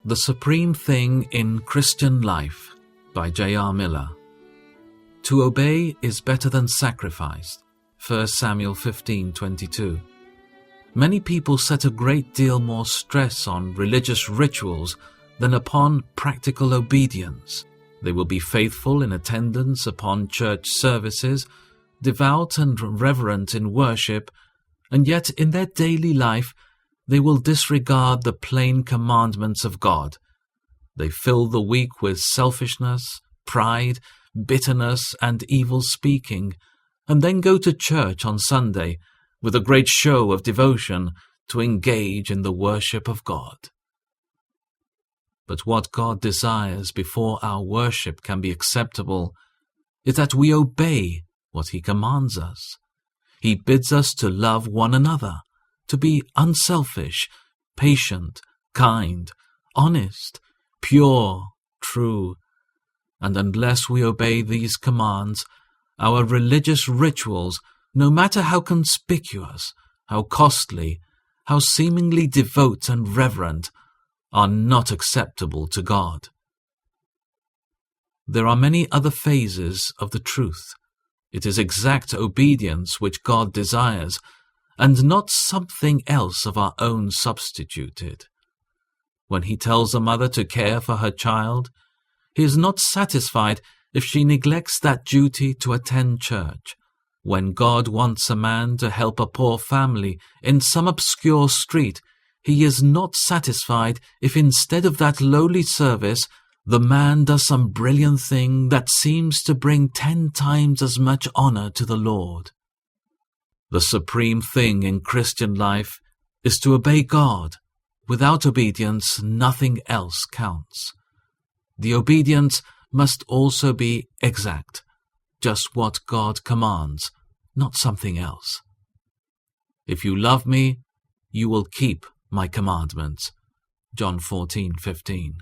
The Supreme Thing in Christian Life by J.R. Miller. To obey is better than sacrifice. 1 Samuel 15:22. Many people set a great deal more stress on religious rituals than upon practical obedience. They will be faithful in attendance upon church services, devout and reverent in worship, and yet in their daily life they will disregard the plain commandments of God. They fill the week with selfishness, pride, bitterness, and evil speaking, and then go to church on Sunday with a great show of devotion to engage in the worship of God. But what God desires before our worship can be acceptable is that we obey what He commands us. He bids us to love one another, to be unselfish, patient, kind, honest, pure, true, and unless we obey these commands, our religious rituals, no matter how conspicuous, how costly, how seemingly devout and reverent, are not acceptable to God. There are many other phases of the truth. It is exact obedience which God desires, and not something else of our own substituted. When He tells a mother to care for her child, He is not satisfied if she neglects that duty to attend church. When God wants a man to help a poor family in some obscure street, He is not satisfied if instead of that lowly service, the man does some brilliant thing that seems to bring 10 times as much honor to the Lord. The supreme thing in Christian life is to obey God. Without obedience, nothing else counts. The obedience must also be exact, just what God commands, not something else. If you love me, you will keep my commandments. John 14:15.